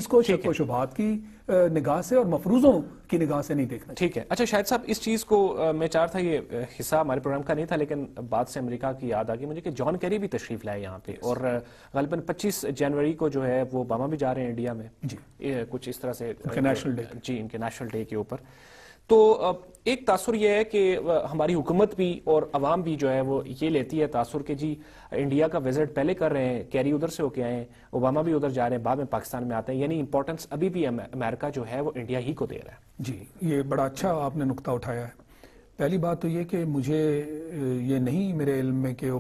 اس کو شک و شبہات کی نگاہ سے اور مفروضوں کی نگاہ سے نہیں دیکھنا ٹھیک ہے. اچھا شاہد صاحب اس چیز کو میں چاہ رہا تھا، یہ حصہ ہمارے پروگرام کا نہیں تھا لیکن بعد سے امریکہ کی یاد آ گئی مجھے کہ جان کیری بھی تشریف لائے یہاں پہ، اور غالباً 25 جنوری کو جو ہے وہ اوباما بھی جا رہے ہیں انڈیا میں جی، کچھ اس طرح سے نیشنل ڈے جی، ان کے نیشنل ڈے کے اوپر. تو ایک تاثر یہ ہے کہ ہماری حکومت بھی اور عوام بھی جو ہے وہ یہ لیتی ہے تاثر کہ جی انڈیا کا وزٹ پہلے کر رہے ہیں، کیری ادھر سے ہو کے آئے ہیں، اوباما بھی ادھر جا رہے ہیں، بعد میں پاکستان میں آتے ہیں، یعنی امپورٹنس ابھی بھی امریکہ جو ہے وہ انڈیا ہی کو دے رہا ہے. جی، یہ بڑا اچھا آپ نے نقطہ اٹھایا ہے. پہلی بات تو یہ کہ مجھے یہ نہیں میرے علم میں کہ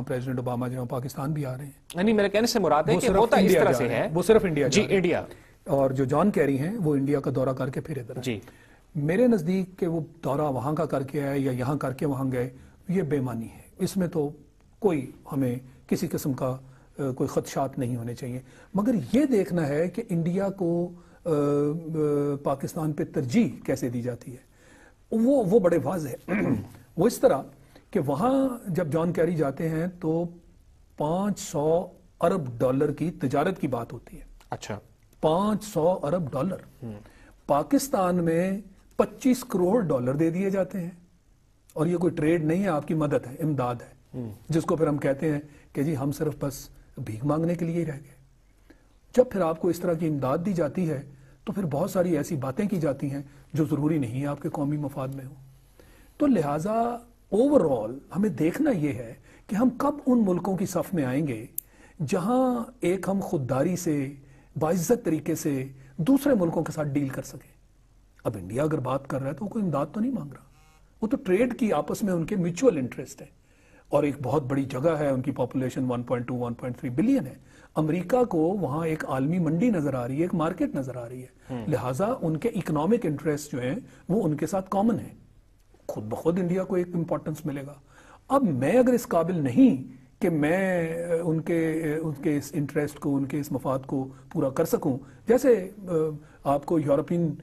پریزیڈنٹ اوباما جو پاکستان بھی آ رہے ہیں. نہیں، میرے کہنے سے مراد ہے کہ ہوتا اس طرح سے ہے، وہ صرف انڈیا جی انڈیا. اور جو جان کیری ہیں وہ انڈیا کا دورہ کر کے پھر ادھر جی. میرے نزدیک کہ وہ دورہ وہاں کا کر کے آئے یا یہاں کر کے وہاں گئے، یہ بے معنی ہے. اس میں تو کوئی ہمیں کسی قسم کا کوئی خدشات نہیں ہونے چاہیے. مگر یہ دیکھنا ہے کہ انڈیا کو پاکستان پہ ترجیح کیسے دی جاتی ہے. وہ بڑے واضح ہے. وہ اس طرح کہ وہاں جب جان کیری جاتے ہیں تو $500 ارب کی تجارت کی بات ہوتی ہے. اچھا، $500 ارب. پاکستان میں $25 کروڑ دے دیے جاتے ہیں. اور یہ کوئی ٹریڈ نہیں ہے، آپ کی مدد ہے، امداد ہے، جس کو پھر ہم کہتے ہیں کہ جی ہم صرف بس بھیک مانگنے کے لیے ہی رہ گئے. جب پھر آپ کو اس طرح کی امداد دی جاتی ہے تو پھر بہت ساری ایسی باتیں کی جاتی ہیں جو ضروری نہیں ہے آپ کے قومی مفاد میں ہوں. تو لہٰذا اوور آل ہمیں دیکھنا یہ ہے کہ ہم کب ان ملکوں کی صف میں آئیں گے جہاں ایک ہم خودداری سے باعزت طریقے سے دوسرے ملکوں کے ساتھ ڈیل کر سکیں. اب انڈیا اگر بات کر رہا ہے تو کوئی امداد تو نہیں مانگ رہا، وہ تو ٹریڈ کی آپس میں ان کے میوچول انٹرسٹ ہے. اور ایک بہت بڑی جگہ ہے، ان کی پاپولیشن 1.2-1.3 بلین ہے. امریکہ کو وہاں ایک عالمی منڈی نظر آ رہی ہے، ایک مارکیٹ نظر آ رہی ہے. لہٰذا ان کے اکنامک انٹرسٹ جو ہیں وہ ان کے ساتھ کامن ہیں. خود بخود انڈیا کو ایک امپورٹنس ملے گا. اب میں اگر اس قابل نہیں کہ میں ان کے اس انٹرسٹ کو، ان کے اس مفاد کو پورا کر سکوں، جیسے آپ کو یورپین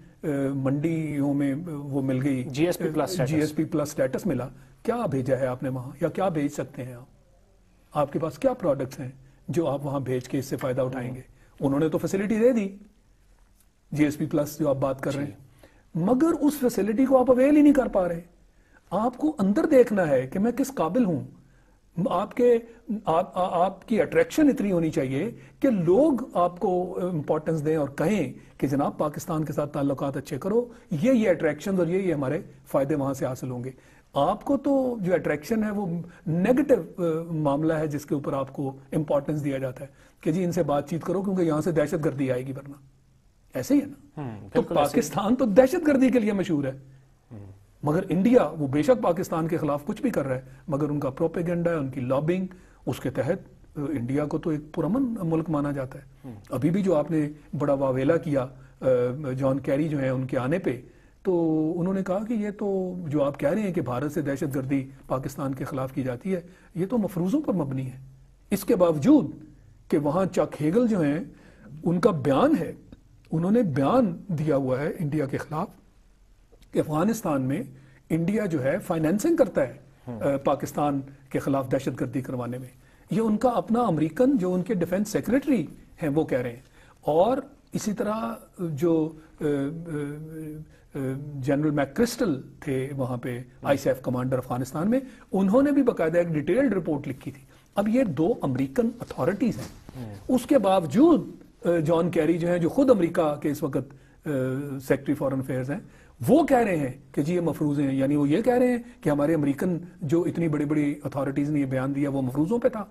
منڈیوں میں وہ مل گئی جی ایس پی پلس سٹیٹس ملا، کیا بھیجا ہے آپ نے وہاں یا کیا بھیج سکتے ہیں آپ کے پاس کیا پروڈکٹس ہیں جو آپ وہاں بھیج کے اس سے فائدہ اٹھائیں گے. انہوں نے تو فیسلٹی دے دی جی ایس پی پلس جو آپ بات کر رہے ہیں، مگر اس فیسلٹی کو آپ اویل ہی نہیں کر پا رہے. آپ کو اندر دیکھنا ہے کہ میں کس قابل ہوں. آپ کی اٹریکشن اتنی ہونی چاہیے کہ لوگ آپ کو امپورٹنس دیں اور کہیں کہ جناب پاکستان کے ساتھ تعلقات اچھے کرو، یہ اٹریکشن اور یہ ہمارے فائدے وہاں سے حاصل ہوں گے. آپ کو تو جو اٹریکشن ہے وہ نیگیٹو معاملہ ہے جس کے اوپر آپ کو امپورٹنس دیا جاتا ہے کہ جی ان سے بات چیت کرو کیونکہ یہاں سے دہشت گردی آئے گی ورنہ. ایسے ہی ہے نا. تو پاکستان تو دہشت گردی کے لیے مشہور ہے، مگر انڈیا وہ بے شک پاکستان کے خلاف کچھ بھی کر رہا ہے، مگر ان کا پروپیگنڈا ہے، ان کی لابنگ، اس کے تحت انڈیا کو تو ایک پرامن ملک مانا جاتا ہے. ابھی بھی جو آپ نے بڑا واویلا کیا جان کیری جو ہیں ان کے آنے پہ، تو انہوں نے کہا کہ یہ تو جو آپ کہہ رہے ہیں کہ بھارت سے دہشت گردی پاکستان کے خلاف کی جاتی ہے، یہ تو مفروضوں پر مبنی ہے. اس کے باوجود کہ وہاں چک ہیگل جو ہیں ان کا بیان ہے، انہوں نے بیان دیا ہوا ہے انڈیا کے خلاف کہ افغانستان میں انڈیا جو ہے فائنینسنگ کرتا ہے پاکستان کے خلاف دہشت گردی کروانے میں. یہ ان کا اپنا امریکن جو ان کے ڈیفنس سیکریٹری ہیں وہ کہہ رہے ہیں. اور اسی طرح جو جنرل میک کرسٹل تھے وہاں پہ آئی سی ایف کمانڈر افغانستان میں، انہوں نے بھی باقاعدہ ایک ڈیٹیلڈ رپورٹ لکھی تھی. اب یہ دو امریکن اتھارٹیز ہیں، اس کے باوجود جان کیری جو ہیں جو خود امریکہ کے اس وقت سیکرٹری فارن افیئرز ہیں، وہ کہہ رہے ہیں کہ جی یہ مفروض ہیں. یعنی وہ یہ کہہ رہے ہیں کہ ہمارے امریکن جو اتنی بڑی بڑی اتھارٹیز نے یہ بیان دیا وہ مفروضوں پہ تھا.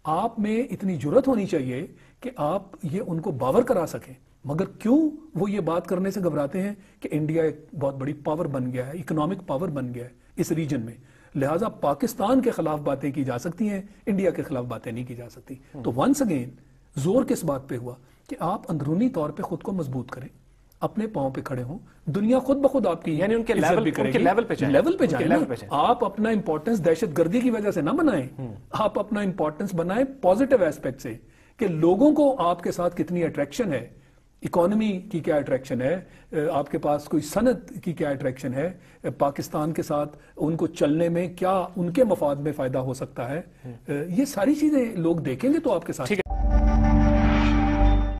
آپ میں اتنی جرت ہونی چاہیے کہ آپ یہ ان کو باور کرا سکیں. مگر کیوں وہ یہ بات کرنے سے گھبراتے ہیں کہ انڈیا ایک بہت بڑی پاور بن گیا ہے، اکنامک پاور بن گیا ہے اس ریجن میں، لہٰذا پاکستان کے خلاف باتیں کی جا سکتی ہیں، انڈیا کے خلاف باتیں نہیں کی جا سکتی. تو ونس اگین زور کس بات پہ ہوا کہ آپ اندرونی طور پہ خود کو مضبوط کریں، اپنے پاؤں پہ کھڑے ہوں، دنیا خود بخود آپ کی یعنی ان کے لیول پہ جائیں. آپ اپنا امپورٹنس دہشت گردی کی وجہ سے نہ بنائیں، آپ اپنا امپورٹنس بنائیں پازیٹیو ایسپیکٹ سے کہ لوگوں کو آپ کے ساتھ کتنی اٹریکشن ہے، اکانومی کی کیا اٹریکشن ہے، آپ کے پاس کوئی صنعت کی کیا اٹریکشن ہے، پاکستان کے ساتھ ان کو چلنے میں کیا ان کے مفاد میں فائدہ ہو سکتا ہے. یہ ساری چیزیں لوگ دیکھیں گے تو آپ کے ساتھ